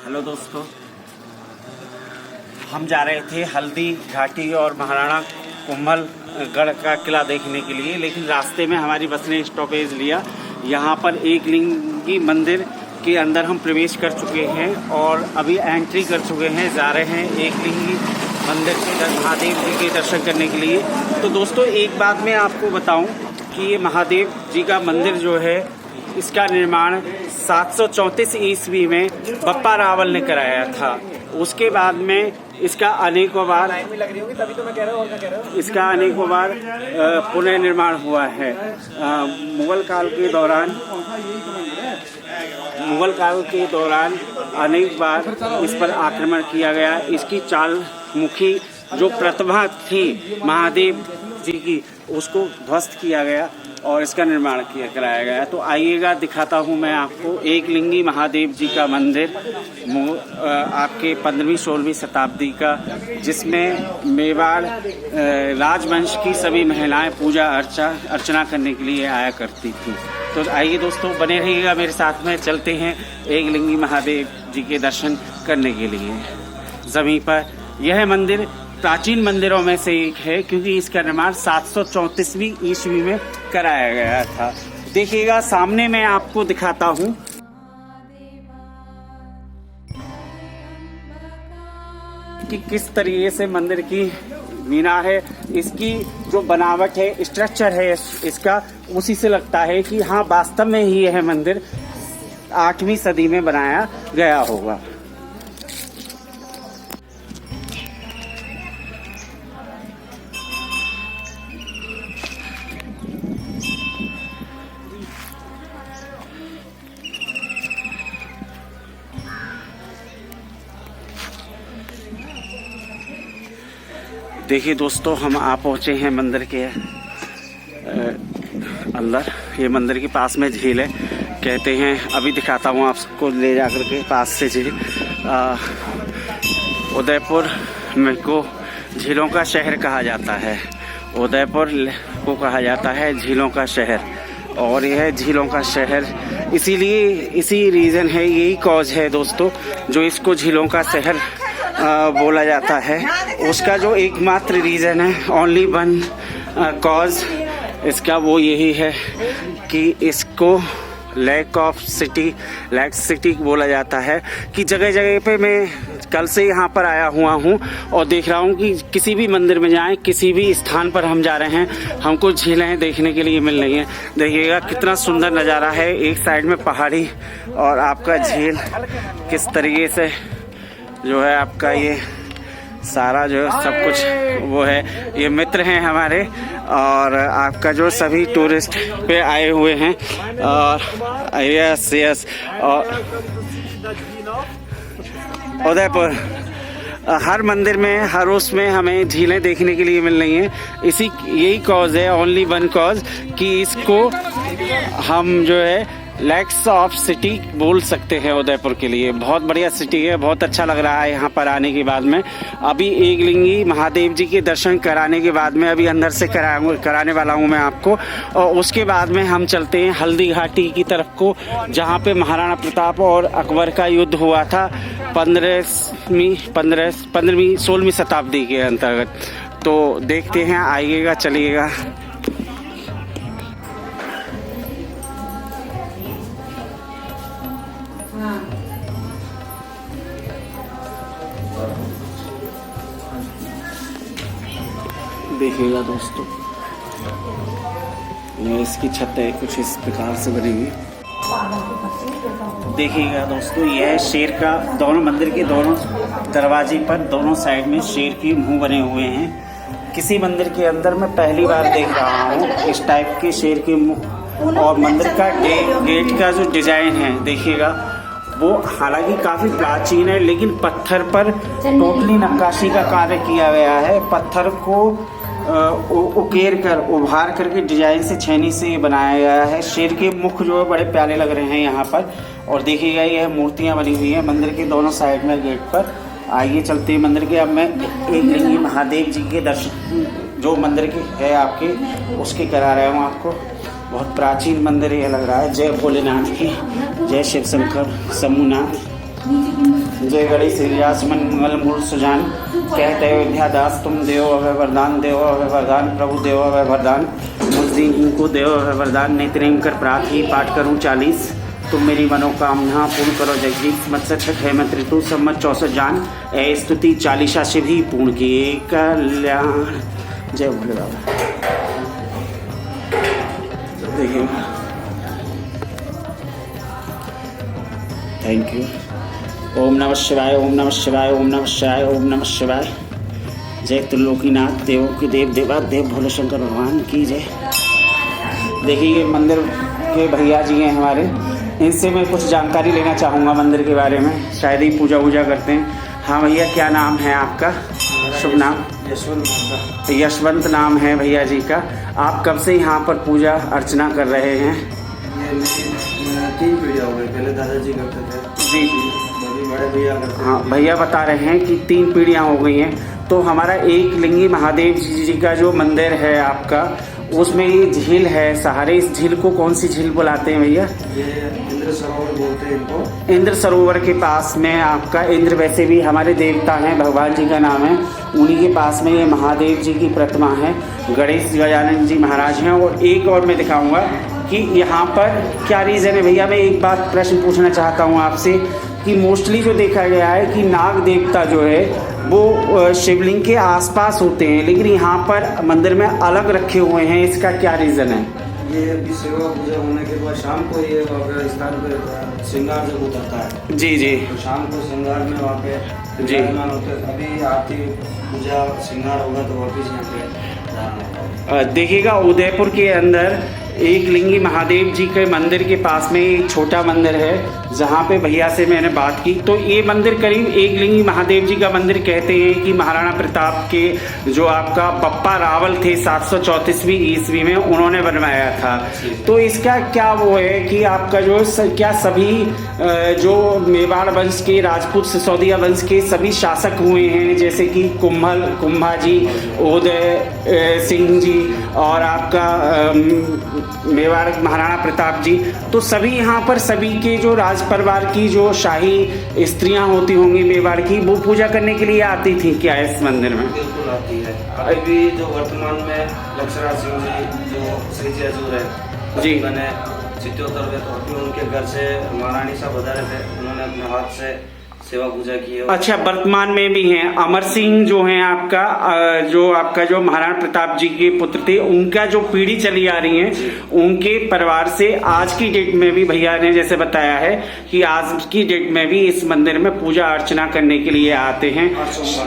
Hello दोस्तों, हम जा रहे थे हल्दी घाटी और महाराणा कुंभलगढ़ का किला देखने के लिए, लेकिन रास्ते में हमारी बस ने स्टॉपेज लिया। यहाँ पर एक लिंगी मंदिर के अंदर हम प्रवेश कर चुके हैं और अभी एंट्री कर चुके हैं, जा रहे हैं एक लिंगी मंदिर के महादेव जी के दर्शन करने के लिए। तो दोस्तों, एक बात मैं आपको बताऊं कि ये महादेव जी का मंदिर जो है, इसका निर्माण 734 ईस्वी में बप्पा रावल ने कराया था। उसके बाद में इसका अनेकों बार पुनर्निर्माण हुआ है। मुगल काल के दौरान अनेक बार इस पर आक्रमण किया गया। इसकी चालमुखी जो प्रतिभा थी महादेव जी की, उसको ध्वस्त किया गया और इसका निर्माण कराया गया। तो आइएगा, दिखाता हूँ मैं आपको एक लिंगी महादेव जी का मंदिर आपके 15वीं-16वीं शताब्दी का, जिसमें मेवाड़ राजवंश की सभी महिलाएं पूजा अर्चना करने के लिए आया करती थी। तो आइए दोस्तों, बने रहिएगा मेरे साथ में, चलते हैं एक लिंगी महादेव जी के दर्शन करने के लिए। जमीन पर यह मंदिर प्राचीन मंदिरों में से एक है, क्योंकि इसका निर्माण 734वीं ईस्वी में कराया गया था। देखिएगा, सामने मैं आपको दिखाता हूँ कि किस तरीके से मंदिर की मीनार है। इसकी जो बनावट है, स्ट्रक्चर है इसका, उसी से लगता है कि हाँ, वास्तव में ही यह मंदिर 8वीं सदी में बनाया गया होगा। देखिए दोस्तों, हम आ पहुँचे हैं मंदिर के अंदर। ये मंदिर के पास में झील है, कहते हैं, अभी दिखाता हूँ आपको ले जाकर के पास से झील। उदयपुर को झीलों का शहर कहा जाता है। उदयपुर को कहा जाता है झीलों का शहर, और यह झीलों का शहर इसी रीज़न है, यही कॉज है दोस्तों, जो इसको झीलों का शहर बोला जाता है। उसका जो एकमात्र रीज़न है, ओनली वन कॉज इसका, वो यही है कि इसको लेक सिटी बोला जाता है। कि जगह जगह पे मैं कल से यहाँ पर आया हुआ हूँ और देख रहा हूँ कि किसी भी मंदिर में जाएं, किसी भी स्थान पर हम जा रहे हैं, हमको झीलें देखने के लिए मिल रही हैं। देखिएगा कितना सुंदर नज़ारा है, एक साइड में पहाड़ी और आपका झील, किस तरीके से जो है आपका ये सारा जो सब कुछ वो है। ये मित्र हैं हमारे, और आपका जो सभी टूरिस्ट पे आए हुए हैं, और यस और उदयपुर हर मंदिर में, हर उसमें हमें झीलें देखने के लिए मिल रही हैं। यही कॉज है, ओनली वन कॉज, कि इसको हम जो है लेक्स ऑफ सिटी बोल सकते हैं उदयपुर के लिए। बहुत बढ़िया सिटी है, बहुत अच्छा लग रहा है यहाँ पर आने के बाद में। अभी एक लिंगी महादेव जी के दर्शन कराने के बाद में अभी अंदर से कराने वाला हूँ मैं आपको, और उसके बाद में हम चलते हैं हल्दी घाटी की तरफ को, जहाँ पे महाराणा प्रताप और अकबर का युद्ध हुआ था 15वीं-16वीं शताब्दी के अंतर्गत। तो देखते हैं, आइएगा, चलिएगा। देखिएगा दोस्तों, ये इसकी छत है, कुछ इस प्रकार से बनी हुई। देखिएगा दोस्तों, यह शेर का, दोनों मंदिर के दोनों दरवाजे पर दोनों साइड में शेर के मुंह बने हुए हैं। किसी मंदिर के अंदर मैं पहली बार देख रहा हूँ इस टाइप के शेर के मुंह। और मंदिर का गेट का जो डिजाइन है, देखिएगा, वो हालांकि काफ़ी प्राचीन है, लेकिन पत्थर पर टोटली नक्काशी का कार्य किया गया है। पत्थर को उभार करके डिजाइन से, छेनी से ये बनाया गया है। शेर के मुख जो है बड़े प्यारे लग रहे हैं यहाँ पर। और देखिएगा, यह मूर्तियाँ बनी हुई हैं मंदिर के दोनों साइड में गेट पर। आइए चलते हैं मंदिर के। अब मैं एक लिंगी महादेव जी के दर्शन जो मंदिर के है आपके, उसके करा रहा हूँ आपको। बहुत प्राचीन मंदिर ये लग रहा है। जय भोलेनाथ की, जय शिव शंकर शंभुनाथ। जय गणेश श्रीराज मंगल मूल सुजान, कहते अयोध्या दास तुम देव अभय वरदान, देव अभय वरदान, प्रभु देव अभय वरदान, मुझ दिन इनको देव अभय वरदान, नेत्रेम कर प्रार्थी पाठ करूँ 40, तुम मेरी मनोकामना पूर्ण करो जगदीश, मत्सर हेमंत ऋतु सम्मत 64 जान, ए स्तुति 40 से भी पूर्ण किए कल्याण। जय भोले बाबा। देखिए, थैंक यू। ओम नमः शिवाय, ओम नमः शिवाय, ओम नमः शिवाय, ओम नमः शिवाय। जय त्रिलोकीनाथ देवों की देव देवा देव भोले शंकर भगवान की जय। देखिए ये मंदिर के भैया जी हैं हमारे, इनसे मैं कुछ जानकारी लेना चाहूँगा मंदिर के बारे में, शायद ही पूजा वूजा करते हैं। हाँ भैया, क्या नाम है आपका? शुभ नाम? यशवंत। यशवंत नाम है भैया जी का। आप कब से यहाँ पर पूजा अर्चना कर रहे हैं? ये 3 पीढ़ियाँ हो गई, पहले दादाजी करते थे जी, अभी बड़े भैया करते हैं। हाँ, भैया बता रहे हैं कि 3 पीढ़ियाँ हो गई हैं। तो हमारा एक लिंगी महादेव जी का जो मंदिर है आपका, उसमें ये झील है सहारे, इस झील को कौन सी झील बुलाते हैं भैया? ये इंद्र सरोवर बोलते हैं इनको। इंद्र सरोवर के पास में आपका, इंद्र वैसे भी हमारे देवता हैं, भगवान जी का नाम है, उन्हीं के पास में ये महादेव जी की प्रतिमा है, गणेश गजानन जी महाराज हैं। और एक और मैं दिखाऊंगा कि यहाँ पर क्या रीज़न है भैया। मैं एक बात प्रश्न पूछना चाहता हूँ आपसे कि मोस्टली जो देखा गया है कि नाग देवता जो है वो शिवलिंग के आसपास होते हैं, लेकिन यहाँ पर मंदिर में अलग रखे हुए हैं, इसका क्या रीज़न है? ये अभी सेवा पूजा होने के बाद शाम को ये वहाँ स्थान पे श्रृंगार जब उतरता है। जी जी, तो शाम को श्रृंगार में वहाँ पे जी विराजमान होते हैं। अभी आरती पूजा श्रृंगार होगा तो वापिस यहाँ पे देखिएगा उदयपुर के अंदर एक लिंगी महादेव जी के मंदिर के पास में एक छोटा मंदिर है, जहाँ पे भैया से मैंने बात की। तो ये मंदिर करीब एक लिंगी महादेव जी का मंदिर कहते हैं कि महाराणा प्रताप के जो आपका बप्पा रावल थे 734वीं ईस्वी में, उन्होंने बनवाया था। तो इसका क्या वो है कि आपका जो क्या सभी जो मेवाड़ वंश के, राजपूत सिसोदिया वंश के सभी शासक हुए हैं, जैसे कि कुंभा जी, उदय सिंह जी और आपका मेवाड़ महाराणा प्रताप जी, तो सभी यहाँ पर सभी के जो राज परिवार की जो शाही स्त्रियाँ होती होंगी मेवाड़ की, वो पूजा करने के लिए आती थी क्या इस मंदिर में? बिल्कुल आती है। अभी भी जो वर्तमान में लक्ष्मण सिंह जी जो श्री जी हजूर है जी, मैंने चित्तौड़ में, तो अभी उनके घर से महारानी साहब बता रहे थे, उन्होंने अपने हाथ से सेवा पूजा की है। अच्छा, वर्तमान में भी हैं अमर सिंह जो हैं आपका जो महाराणा प्रताप जी के पुत्र थे, उनका जो पीढ़ी चली आ रही है, उनके परिवार से आज की डेट में भी भैया ने जैसे बताया है कि आज की डेट में भी इस मंदिर में पूजा अर्चना करने के लिए आते हैं।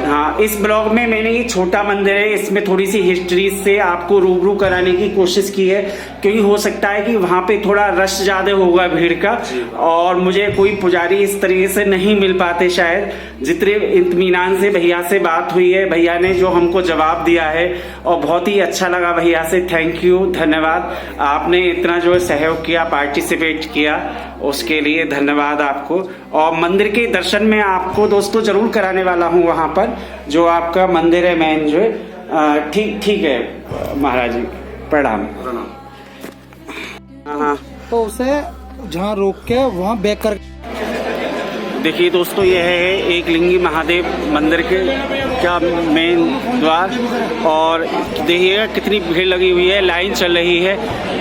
हाँ, इस ब्लॉग में मैंने ये छोटा मंदिर है, इसमें थोड़ी सी हिस्ट्री से आपको रूबरू कराने की कोशिश की है, क्योंकि हो सकता है कि वहाँ पे थोड़ा रश ज्यादा होगा भीड़ का, और मुझे कोई पुजारी इस तरीके से नहीं मिल पाते शायद। जितने इत्मीनान से भैया से बात हुई है, भैया ने जो हमको जवाब दिया है और बहुत ही अच्छा लगा भैया से, थैंक यू, धन्यवाद। आपने इतना जो सहयोग किया, पार्टिसिपेट किया, उसके लिए धन्यवाद आपको। और मंदिर के दर्शन में आपको दोस्तों जरूर कराने वाला हूँ वहाँ पर, जो आपका मंदिर है मेन जो है। ठीक है महाराज जी, प्रणाम। हाँ, तो उसे जहाँ रोक के वहाँ बैक कर। देखिए दोस्तों, यह है एक लिंगी महादेव मंदिर के का मेन द्वार, और देखिएगा कितनी भीड़ लगी हुई है, लाइन चल रही है।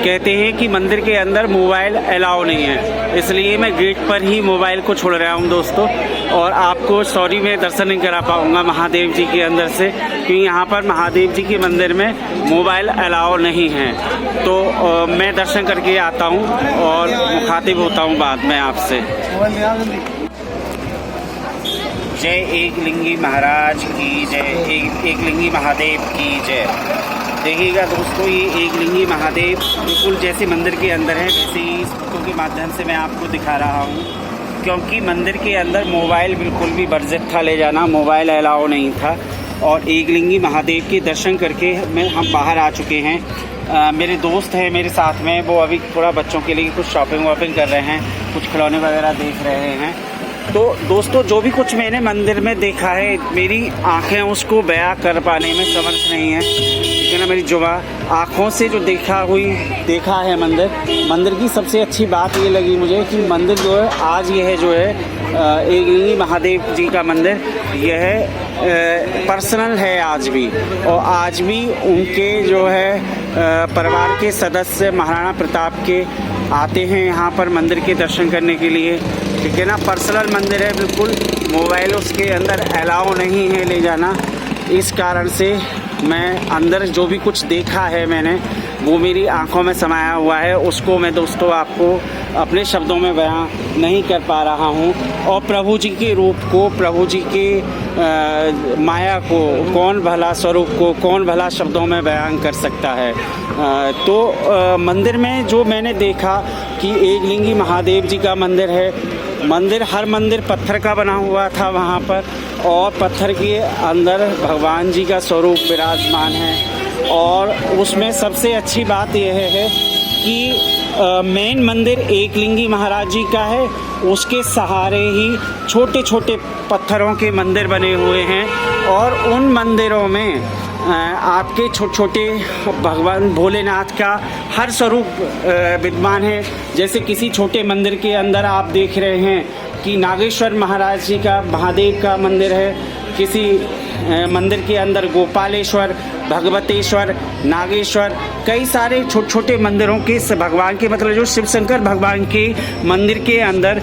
कहते हैं कि मंदिर के अंदर मोबाइल अलाउ नहीं है, इसलिए मैं गेट पर ही मोबाइल को छोड़ रहा हूं दोस्तों। और आपको सॉरी मैं दर्शन नहीं करा पाऊंगा महादेव जी के अंदर से, क्योंकि यहाँ पर महादेव जी के मंदिर में मोबाइल अलाउ नहीं है। तो मैं दर्शन करके आता हूँ और मुखातिब होता हूँ बाद में आपसे। जय एक लिंगी महाराज की जय, एक लिंगी महादेव की जय। देखिएगा दोस्तों, ये एक लिंगी महादेव बिल्कुल जैसे मंदिर के अंदर है, वैसे ही इस फोटो के माध्यम से मैं आपको दिखा रहा हूँ, क्योंकि मंदिर के अंदर मोबाइल बिल्कुल भी वर्जित था ले जाना, मोबाइल अलाउ नहीं था। और एक लिंगी महादेव के दर्शन करके हम बाहर आ चुके हैं। मेरे दोस्त हैं मेरे साथ में, वो अभी थोड़ा बच्चों के लिए कुछ शॉपिंग वॉपिंग कर रहे हैं, कुछ खिलौने वगैरह देख रहे हैं। तो दोस्तों, जो भी कुछ मैंने मंदिर में देखा है, मेरी आंखें उसको बयां कर पाने में समर्थ नहीं है, क्योंकि ना मेरी जुबान आँखों से जो देखा है मंदिर की सबसे अच्छी बात ये लगी मुझे कि मंदिर जो है आज यह जो है एकलिंगी महादेव जी का मंदिर यह पर्सनल है आज भी, और आज भी उनके जो है परिवार के सदस्य महाराणा प्रताप के आते हैं यहाँ पर मंदिर के दर्शन करने के लिए, ठीक है ना। पर्सनल मंदिर है बिल्कुल, मोबाइल उसके अंदर अलाउ नहीं है ले जाना। इस कारण से मैं अंदर जो भी कुछ देखा है मैंने वो मेरी आंखों में समाया हुआ है, उसको मैं दोस्तों आपको अपने शब्दों में बयां नहीं कर पा रहा हूं। और प्रभु जी के रूप को, प्रभु जी के माया को कौन भला, स्वरूप को कौन भला शब्दों में बयान कर सकता है। तो मंदिर में जो मैंने देखा कि एकलिंगी महादेव जी का मंदिर है। हर मंदिर पत्थर का बना हुआ था वहाँ पर, और पत्थर के अंदर भगवान जी का स्वरूप विराजमान है। और उसमें सबसे अच्छी बात यह है कि मेन मंदिर एकलिंगी महाराज जी का है, उसके सहारे ही छोटे छोटे पत्थरों के मंदिर बने हुए हैं, और उन मंदिरों में आपके छोटे छोटे भगवान भोलेनाथ का हर स्वरूप विद्यमान है। जैसे किसी छोटे मंदिर के अंदर आप देख रहे हैं कि नागेश्वर महाराज जी का, महादेव का मंदिर है, किसी मंदिर के अंदर गोपालेश्वर, भगवतेश्वर, नागेश्वर, कई सारे छोटे छोटे मंदिरों के भगवान के, मतलब जो शिव शंकर भगवान के मंदिर के अंदर,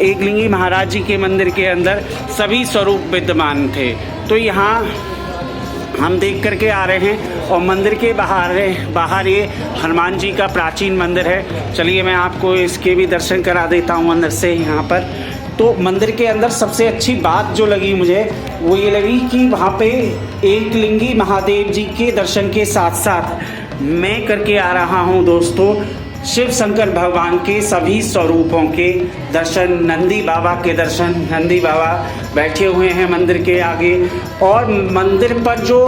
एकलिंगी महाराज जी के मंदिर के अंदर सभी स्वरूप विद्यमान थे। तो यहाँ हम देख करके आ रहे हैं, और मंदिर के बाहर ये हनुमान जी का प्राचीन मंदिर है। चलिए मैं आपको इसके भी दर्शन करा देता हूँ अंदर से यहाँ पर। तो मंदिर के अंदर सबसे अच्छी बात जो लगी मुझे वो ये लगी कि वहाँ पे एकलिंगी महादेव जी के दर्शन के साथ साथ मैं करके आ रहा हूँ दोस्तों शिव शंकर भगवान के सभी स्वरूपों के दर्शन, नंदी बाबा के दर्शन। नंदी बाबा बैठे हुए हैं मंदिर के आगे, और मंदिर पर जो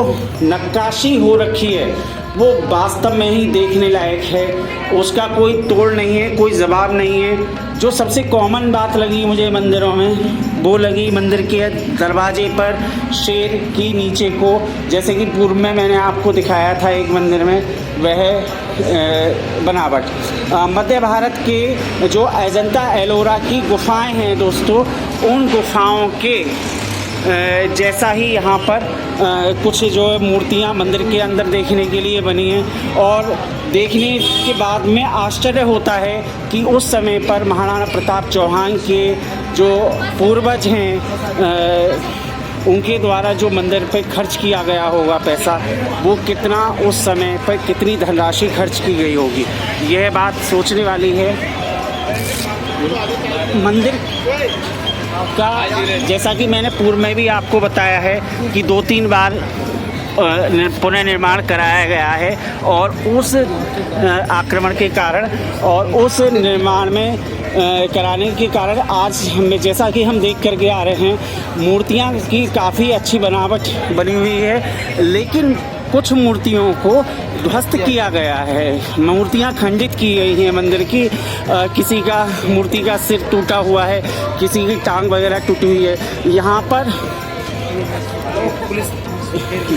नक्काशी हो रखी है वो वास्तव में ही देखने लायक है, उसका कोई तोड़ नहीं है, कोई जवाब नहीं है। जो सबसे कॉमन बात लगी मुझे मंदिरों में वो लगी मंदिर के दरवाजे पर शेर की नीचे को, जैसे कि पूर्व में मैंने आपको दिखाया था एक मंदिर में, वह बनावट। मध्य भारत के जो अजंता एलोरा की गुफाएं हैं दोस्तों, उन गुफाओं के जैसा ही यहाँ पर कुछ जो मूर्तियाँ मंदिर के अंदर देखने के लिए बनी हैं। और देखने के बाद में आश्चर्य होता है कि उस समय पर महाराणा प्रताप चौहान के जो पूर्वज हैं उनके द्वारा जो मंदिर पे खर्च किया गया होगा पैसा, वो कितना उस समय पर कितनी धनराशि खर्च की गई होगी, यह बात सोचने वाली है। मंदिर का जैसा कि मैंने पूर्व में भी आपको बताया है कि 2-3 बार पुनर्निर्माण कराया गया है, और उस आक्रमण के कारण और उस निर्माण में कराने के कारण आज हमें, जैसा कि हम देख करके आ रहे हैं, मूर्तियां की काफ़ी अच्छी बनावट बनी हुई है, लेकिन कुछ मूर्तियों को ध्वस्त किया गया है, मूर्तियां खंडित की गई हैं मंदिर की। किसी का मूर्ति का सिर टूटा हुआ है, किसी की टांग वगैरह टूटी हुई है। यहाँ पर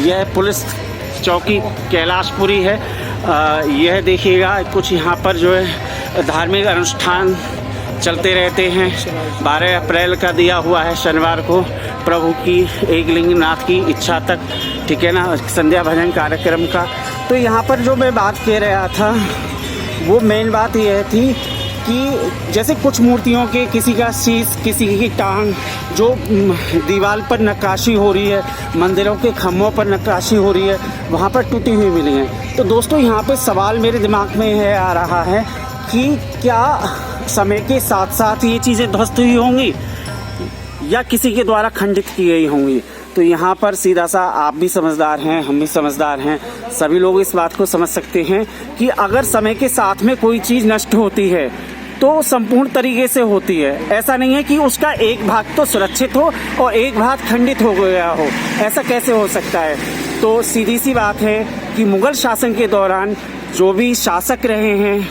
यह पुलिस चौकी कैलाशपुरी है। यह देखिएगा कुछ यहाँ पर जो है धार्मिक अनुष्ठान चलते रहते हैं। 12 अप्रैल का दिया हुआ है शनिवार को, प्रभु की एकलिंगनाथ की इच्छा तक, ठीक है ना, संध्या भजन कार्यक्रम का। तो यहाँ पर जो मैं बात कह रहा था वो मेन बात यह थी कि जैसे कुछ मूर्तियों के, किसी का शीश, किसी की टांग, जो दीवार पर नक्काशी हो रही है, मंदिरों के खम्भों पर नक्काशी हो रही है, वहाँ पर टूटी हुई मिली हैं। तो दोस्तों यहाँ पे सवाल मेरे दिमाग में यह आ रहा है कि क्या समय के साथ साथ ये चीज़ें ध्वस्त हुई होंगी या किसी के द्वारा खंडित की गई होंगी। तो यहाँ पर सीधा सा, आप भी समझदार हैं, हम भी समझदार हैं, सभी लोग इस बात को समझ सकते हैं कि अगर समय के साथ में कोई चीज़ नष्ट होती है तो संपूर्ण तरीके से होती है। ऐसा नहीं है कि उसका एक भाग तो सुरक्षित हो और एक भाग खंडित हो गया हो, ऐसा कैसे हो सकता है। तो सीधी सी बात है कि मुगल शासन के दौरान जो भी शासक रहे हैं,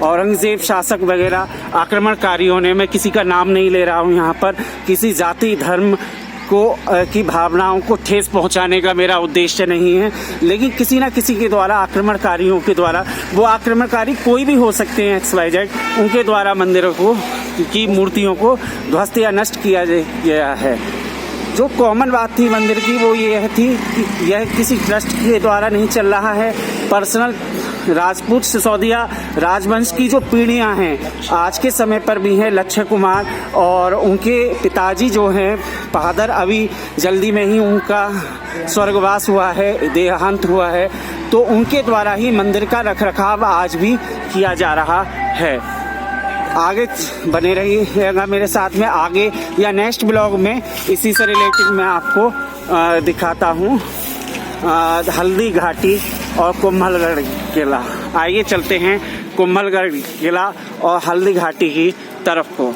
औरंगजेब शासक वगैरह, आक्रमणकारियों ने, मैं किसी का नाम नहीं ले रहा हूँ यहाँ पर, किसी जाति धर्म की भावनाओं को ठेस पहुंचाने का मेरा उद्देश्य नहीं है, लेकिन किसी ना किसी के द्वारा, आक्रमणकारियों के द्वारा, वो आक्रमणकारी कोई भी हो सकते हैं XYZ, उनके द्वारा मंदिरों की मूर्तियों को ध्वस्त या नष्ट किया गया है। जो कॉमन बात थी मंदिर की वो ये थी कि यह किसी ट्रस्ट के द्वारा नहीं चल रहा है। पर्सनल राजपूत सिसोदिया राजवंश की जो पीढ़ियां हैं आज के समय पर भी हैं, लक्ष्य कुमार और उनके पिताजी जो हैं बहादुर, अभी जल्दी में ही उनका स्वर्गवास हुआ है, देहांत हुआ है, तो उनके द्वारा ही मंदिर का रखरखाव आज भी किया जा रहा है। आगे बने रहिएगा मेरे साथ में, आगे या नेक्स्ट ब्लॉग में इसी से रिलेटेड मैं आपको दिखाता हूँ हल्दी घाटी और कुम्भलगढ़ किला। आइए चलते हैं कुम्भलगढ़ किला और हल्दी घाटी की तरफ को।